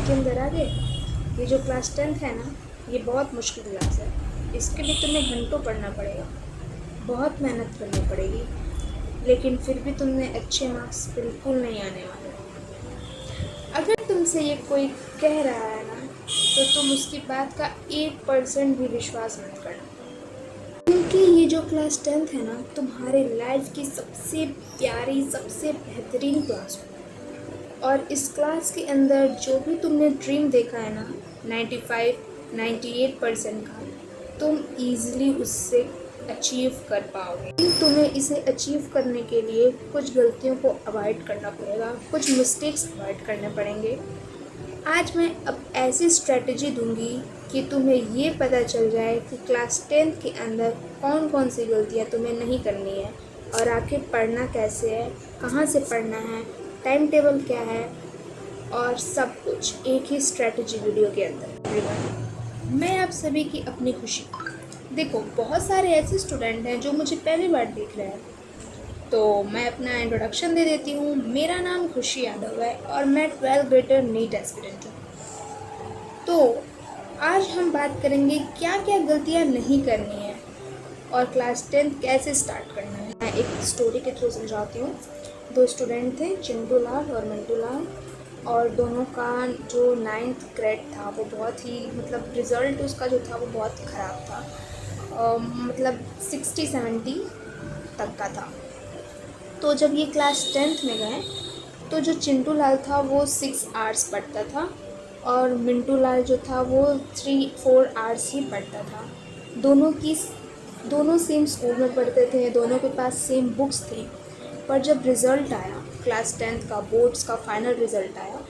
के अंदर आ गए। ये जो क्लास 10th है ना, ये बहुत मुश्किल क्लास है। इसके लिए तुम्हें घंटों पढ़ना पड़ेगा, बहुत मेहनत करनी पड़ेगी, लेकिन फिर भी तुम्हें अच्छे मार्क्स बिल्कुल नहीं आने वाले। अगर तुमसे ये कोई कह रहा है ना, तो तुम उसकी बात का 1% भी विश्वास मत करना, क्योंकि ये जो क्लास 10th है ना, तुम्हारे लाइफ की सबसे प्यारी, सबसे बेहतरीन क्लास हो। और इस क्लास के अंदर जो भी तुमने ड्रीम देखा है ना, 95-98% का, तुम ईज़िली उससे अचीव कर पाओगे। तुम्हें इसे अचीव करने के लिए कुछ गलतियों को अवॉइड करना पड़ेगा, कुछ मिस्टेक्स अवॉइड करने पड़ेंगे। आज मैं अब ऐसी स्ट्रेटजी दूंगी कि तुम्हें ये पता चल जाए कि क्लास 10th के अंदर कौन कौन सी गलतियाँ तुम्हें नहीं करनी है, और आखिर पढ़ना कैसे है, कहाँ से पढ़ना है, टाइम टेबल क्या है, और सब कुछ एक ही स्ट्रेटजी वीडियो के अंदर। मैं आप सभी की अपनी खुशी। देखो, बहुत सारे ऐसे स्टूडेंट हैं जो मुझे पहली बार देख रहे हैं, तो मैं अपना इंट्रोडक्शन दे देती हूँ। मेरा नाम खुशी यादव है और मैं 12th ग्रेडर नीट एस्पिरेंट हूँ। तो आज हम बात करेंगे क्या क्या गलतियाँ नहीं करनी है और क्लास 10th कैसे स्टार्ट करना है। मैं एक स्टोरी के थ्रू समझाती हूँ। 2 स्टूडेंट थे, चिंटू लाल और मिंटू लाल, और दोनों का जो 9th ग्रेड था वो बहुत ही रिज़ल्ट उसका जो था वो बहुत ख़राब था। 60-70 तक का था। तो जब ये क्लास 10th में गए, तो जो चिंटू लाल था वो 6 आवर्स पढ़ता था और मिंटू लाल जो था वो 3-4 आवर्स ही पढ़ता था। दोनों सेम स्कूल में पढ़ते थे, दोनों के पास सेम बुक्स थी। पर जब रिज़ल्ट आया क्लास 10th का, बोर्ड्स का फाइनल रिज़ल्ट आया,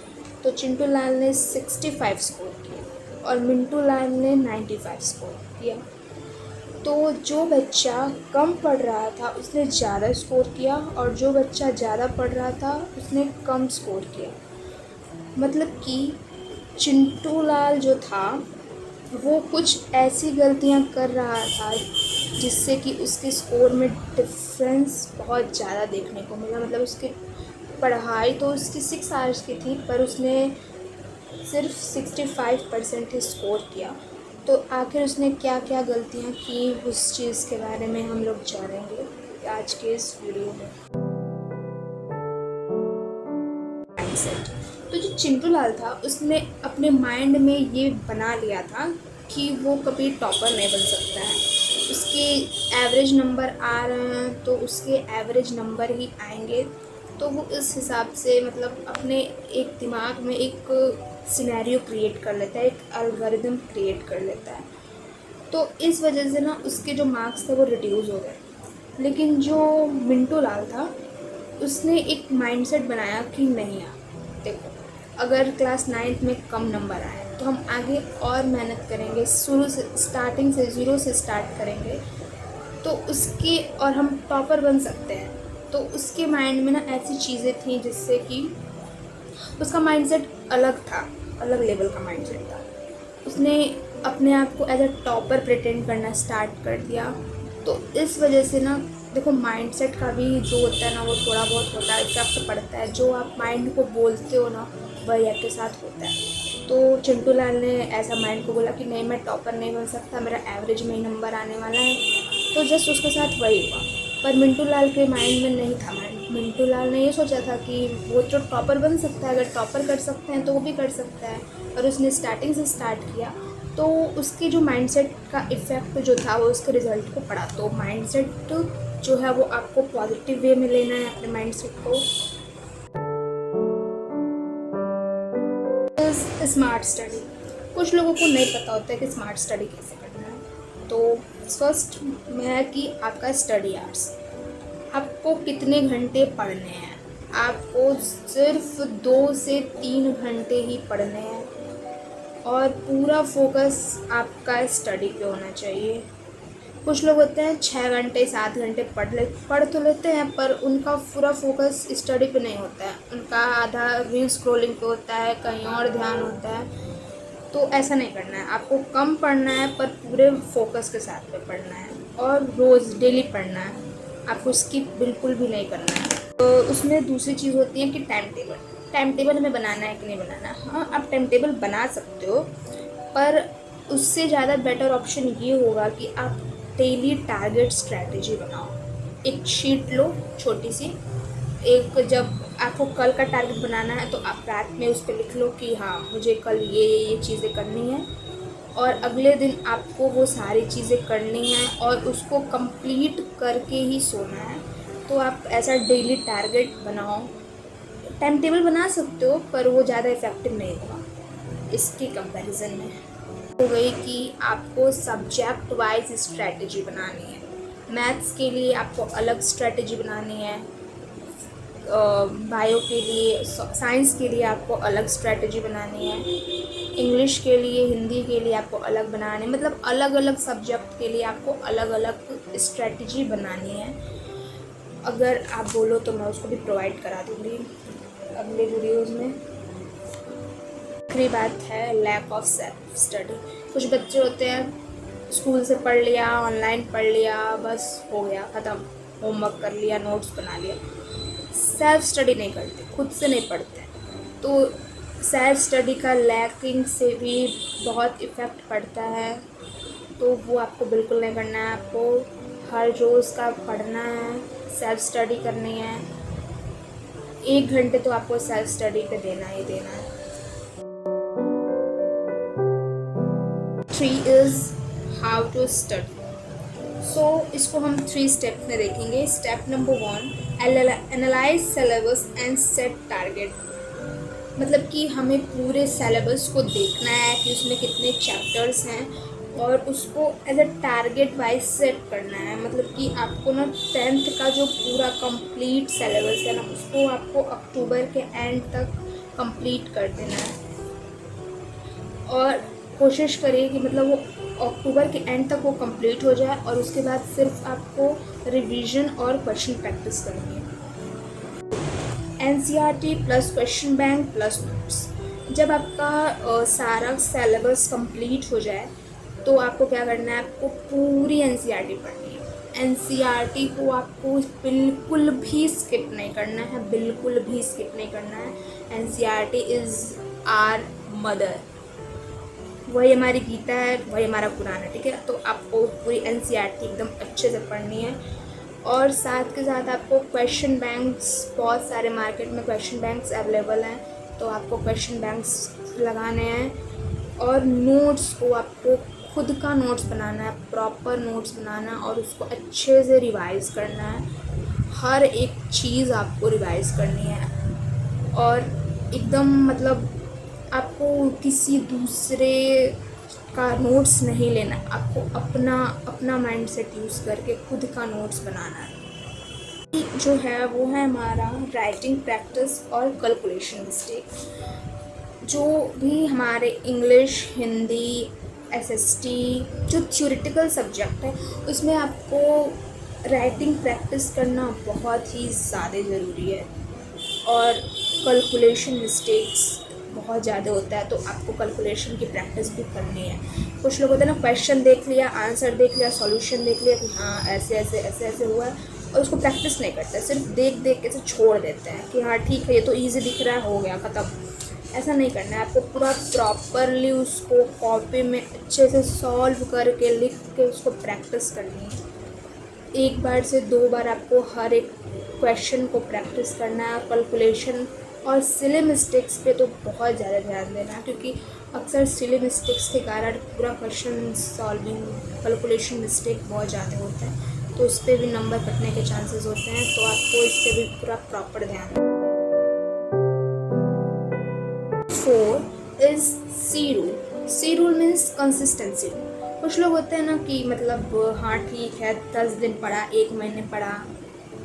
तो चिंटू लाल ने 65 स्कोर किए और मिंटू लाल ने 95 स्कोर किया। तो जो बच्चा कम पढ़ रहा था उसने ज़्यादा स्कोर किया और जो बच्चा ज़्यादा पढ़ रहा था उसने कम स्कोर किया। मतलब कि चिंटू लाल जो था वो कुछ ऐसी गलतियां कर रहा था जिससे कि उसके स्कोर में डिफरेंस बहुत ज़्यादा देखने को मिला। उसकी पढ़ाई तो उसकी 6 आवर्स की थी, पर उसने सिर्फ 65% ही स्कोर किया। तो आखिर उसने क्या क्या गलतियां की, उस चीज़ के बारे में हम लोग जानेंगे आज के इस वीडियो में। माइंडसेट। तो जो चिंटू लाल था उसने अपने माइंड में ये बना लिया था कि वो कभी टॉपर नहीं बन सकता है। उसके एवरेज नंबर आ रहे हैं तो उसके एवरेज नंबर ही आएंगे। तो वो इस हिसाब से अपने एक दिमाग में एक सिनेरियो क्रिएट कर लेता है, एक एल्गोरिदम क्रिएट कर लेता है। तो इस वजह से ना उसके जो मार्क्स थे वो रिड्यूस हो गए। लेकिन जो मिंटू लाल था उसने एक माइंडसेट बनाया कि नहीं यार, देखो, अगर क्लास 9th में कम नंबर आए तो हम आगे और मेहनत करेंगे, शुरू से स्टार्टिंग से 0 से स्टार्ट करेंगे तो उसके और हम टॉपर बन सकते हैं। तो उसके माइंड में ना ऐसी चीज़ें थी जिससे कि उसका माइंडसेट अलग था, अलग लेवल का माइंडसेट था। उसने अपने आप को एज अ टॉपर प्रिटेंड करना स्टार्ट कर दिया। तो इस वजह से ना देखो, माइंडसेट का भी जो होता है ना वो थोड़ा बहुत होता है, इफेक्ट पड़ता है। जो आप माइंड को बोलते हो ना वही आपके साथ होता है। तो चिंटू लाल ने ऐसा माइंड को बोला कि नहीं, मैं टॉपर नहीं बन सकता, मेरा एवरेज में ही नंबर आने वाला है। तो जस्ट उसके साथ वही हुआ। पर मिंटू लाल के माइंड में नहीं था। मिंटू लाल ने ये सोचा था कि वो तो टॉपर बन सकता है, अगर टॉपर कर सकते हैं तो वो भी कर सकता है। और उसने स्टार्टिंग से स्टार्ट किया तो उसके जो माइंडसेट का इफ़ेक्ट जो था वो उसके रिज़ल्ट को पड़ा। तो माइंडसेट जो है वो आपको पॉजिटिव वे में लेना है अपने माइंडसेट को। Smart study. कुछ लोगों को नहीं पता होता है कि स्मार्ट स्टडी कैसे करना है। तो फर्स्ट में है कि आपका स्टडी आवर्स, आपको कितने घंटे पढ़ने हैं। आपको सिर्फ 2 से 3 घंटे ही पढ़ने हैं और पूरा फोकस आपका स्टडी पे होना चाहिए। कुछ लोग होते हैं 6 घंटे 7 घंटे पढ़ तो लेते हैं, पर उनका पूरा फोकस स्टडी पे नहीं होता है। उनका आधा रील स्क्रॉलिंग पे होता है, कहीं और ध्यान होता है। तो ऐसा नहीं करना है। आपको कम पढ़ना है पर पूरे फोकस के साथ में पढ़ना है और रोज़ डेली पढ़ना है। आपको स्किप बिल्कुल भी नहीं करना है। तो उसमें दूसरी चीज़ होती है कि टाइम टेबल। टाइम टेबल हमें बनाना है कि नहीं बनाना। हाँ, आप टाइम टेबल बना सकते हो, पर उससे ज़्यादा बेटर ऑप्शन ये होगा कि आप डेली टारगेट स्ट्रैटेजी बनाओ। एक शीट लो छोटी सी, एक जब आपको कल का टारगेट बनाना है तो आप रात में उस पर लिख लो कि हाँ मुझे कल ये चीज़ें करनी है, और अगले दिन आपको वो सारी चीज़ें करनी हैं और उसको कंप्लीट करके ही सोना है। तो आप ऐसा डेली टारगेट बनाओ। टाइम टेबल बना सकते हो, पर वो ज़्यादा इफ़ेक्टिव नहीं होगा इसके कंपैरिजन में। हो गई कि आपको सब्जेक्ट वाइज स्ट्रैटेजी बनानी है। मैथ्स के लिए आपको अलग स्ट्रैटेजी बनानी है, बायो के लिए, साइंस के लिए आपको अलग स्ट्रैटेजी बनानी है, इंग्लिश के लिए, हिंदी के लिए आपको अलग बनानी है। मतलब अलग अलग सब्जेक्ट के लिए आपको अलग अलग स्ट्रैटेजी बनानी है। अगर आप बोलो तो मैं उसको भी प्रोवाइड करा दूँगी अगले वीडियोज़ में। आखिरी बात है लैक ऑफ सेल्फ स्टडी। कुछ बच्चे होते हैं स्कूल से पढ़ लिया, ऑनलाइन पढ़ लिया, बस हो गया ख़त्म, होमवर्क कर लिया, नोट्स बना लिया, सेल्फ स्टडी नहीं करते, खुद से नहीं पढ़ते। तो सेल्फ स्टडी का लैकिंग से भी बहुत इफ़ेक्ट पड़ता है, तो वो आपको बिल्कुल नहीं करना है। आपको हर रोज़ का पढ़ना है, सेल्फ स्टडी करनी है। 1 घंटे तो आपको सेल्फ स्टडी पे देना ही देना है। 3 इज़ हाउ टू स्टडी। सो इसको हम 3 स्टेप में देखेंगे। Step number 1, analyse syllabus and set target. मतलब कि हमें पूरे सिलेबस को देखना है कि उसमें कितने चैप्टर्स हैं और उसको as a target wise set करना है। मतलब कि आपको ना 10th का जो पूरा कंप्लीट सिलेबस है ना, उसको आपको अक्टूबर के एंड तक कंप्लीट कर देना है। और कोशिश करिए कि मतलब वो अक्टूबर के एंड तक वो कंप्लीट हो जाए, और उसके बाद सिर्फ आपको रिवीजन और क्वेश्चन प्रैक्टिस करनी है। NCERT plus question bank plus notes. जब आपका सारा सिलेबस कंप्लीट हो जाए तो आपको क्या करना है, आपको पूरी NCERT पढ़नी है। NCERT को आपको बिल्कुल भी स्किप नहीं करना है, बिल्कुल भी स्किप नहीं करना है। NCERT इज़ आर मदर, वही हमारी गीता है, वही हमारा कुरान है, ठीक है। तो आपको पूरी NCERT एकदम अच्छे से पढ़नी है। और साथ के साथ आपको क्वेश्चन बैंक्स, बहुत सारे मार्केट में क्वेश्चन बैंक्स अवेलेबल हैं, तो आपको क्वेश्चन बैंक्स लगाने हैं। और नोट्स को आपको खुद का नोट्स बनाना है, प्रॉपर नोट्स बनाना है, और उसको अच्छे से रिवाइज़ करना है। हर एक चीज़ आपको रिवाइज़ करनी है, और एकदम मतलब आपको किसी दूसरे का नोट्स नहीं लेना, आपको अपना माइंड सेट यूज़ करके खुद का नोट्स बनाना है। जो है वो है हमारा राइटिंग प्रैक्टिस और कैलकुलेशन मिस्टेक। जो भी हमारे इंग्लिश, हिंदी, SST जो थ्योरेटिकल सब्जेक्ट है, उसमें आपको राइटिंग प्रैक्टिस करना बहुत ही ज़्यादा ज़रूरी है, और कैलकुलेशन मिस्टेक्स बहुत ज़्यादा होता है, तो आपको कैलकुलेशन की प्रैक्टिस भी करनी है। कुछ लोग होते हैं ना, क्वेश्चन देख लिया, आंसर देख लिया, सॉल्यूशन देख लिया कि हाँ ऐसे ऐसे ऐसे ऐसे हुआ है, और उसको प्रैक्टिस नहीं करते, सिर्फ देख देख के से छोड़ देते हैं कि हाँ ठीक है ये तो ईजी दिख रहा है, हो गया ख़त्म। ऐसा नहीं करना है, आपको पूरा प्रॉपरली उसको कॉपी में अच्छे से सॉल्व करके लिख के उसको प्रैक्टिस करनी है। 1 बार से 2 बार आपको हर एक क्वेश्चन को प्रैक्टिस करना है। कैलकुलेशन और सिली मिस्टेक्स पे तो बहुत ज़्यादा ध्यान देना है, क्योंकि अक्सर सिली मिस्टेक्स के कारण पूरा क्वेश्चन सॉल्विंग कैलकुलेशन मिस्टेक बहुत ज़्यादा होता है, तो उस पर भी नंबर कटने के चांसेस होते हैं। तो आपको इस पर भी पूरा प्रॉपर ध्यान देना। 4 is C rule. C rule means consistency. कुछ लोग होते हैं ना कि मतलब हाँ ठीक है 10 दिन पढ़ा, 1 महीने पढ़ा,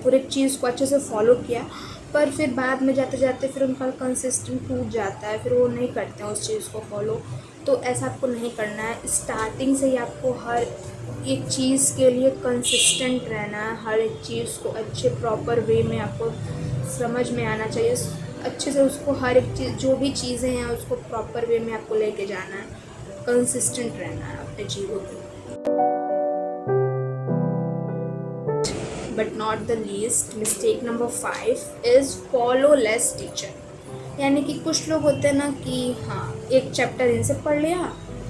पूरी चीज़ को अच्छे से फॉलो किया, पर फिर बाद में जाते जाते फिर उनका कंसिस्टेंट टूट जाता है, फिर वो नहीं करते हैं उस चीज़ को फॉलो। तो ऐसा आपको नहीं करना है। स्टार्टिंग से ही आपको हर एक चीज़ के लिए कंसिस्टेंट रहना है, हर एक चीज़ को अच्छे प्रॉपर वे में आपको समझ में आना चाहिए, अच्छे से उसको हर एक चीज़ जो भी चीज़ें हैं उसको प्रॉपर वे में आपको लेके जाना है, कंसिस्टेंट रहना है अपने चीज़ों को। But not the least, mistake number 5 is follow less teacher. यानी कि कुछ लोग होते हैं ना कि हाँ, एक चैप्टर इनसे पढ़ लिया,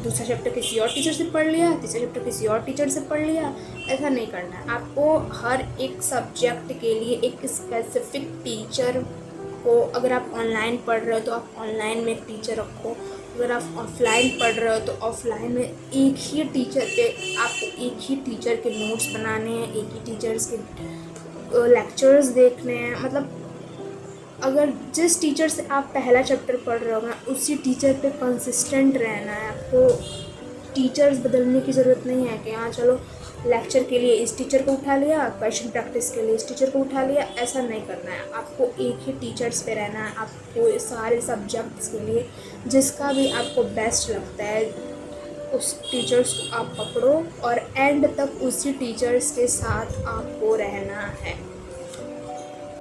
दूसरा चैप्टर किसी और टीचर से पढ़ लिया, तीसरा चैप्टर किसी और टीचर से पढ़ लिया। ऐसा नहीं करना है आपको। हर एक सब्जेक्ट के लिए एक स्पेसिफिक टीचर को, अगर आप ऑनलाइन पढ़ रहे हो तो आप ऑनलाइन में एक टीचर रखो, अगर आप ऑफलाइन पढ़ रहे हो तो ऑफलाइन में एक ही टीचर पे आपको एक ही टीचर के नोट्स बनाने हैं, एक ही टीचर्स के लेक्चर्स देखने हैं। मतलब अगर जिस टीचर से आप पहला चैप्टर पढ़ रहे हो ना, उसी टीचर पे कंसिस्टेंट रहना है आपको। टीचर्स बदलने की ज़रूरत नहीं है कि हाँ चलो लेक्चर के लिए इस टीचर को उठा लिया, क्वेश्चन प्रैक्टिस के लिए इस टीचर को उठा लिया। ऐसा नहीं करना है आपको। एक ही टीचर्स पे रहना है आपको सारे सब्जेक्ट्स के लिए। जिसका भी आपको बेस्ट लगता है उस टीचर्स को आप पकड़ो और एंड तक उसी टीचर्स के साथ आपको रहना है।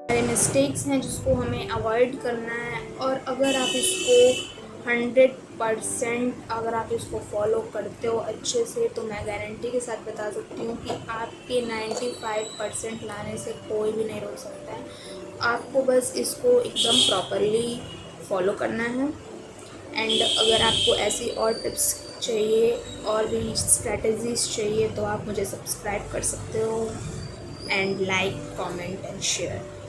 सारे मिस्टेक्स हैं जिसको हमें अवॉइड करना है। और अगर आप इसको 100% अगर आप इसको फॉलो करते हो अच्छे से, तो मैं गारंटी के साथ बता सकती हूँ कि आपके 95% लाने से कोई भी नहीं रोक सकता है। आपको बस इसको एकदम प्रॉपरली फॉलो करना है। एंड अगर आपको ऐसी और टिप्स चाहिए और भी स्ट्रैटेजीज चाहिए तो आप मुझे सब्सक्राइब कर सकते हो। And like, comment and share.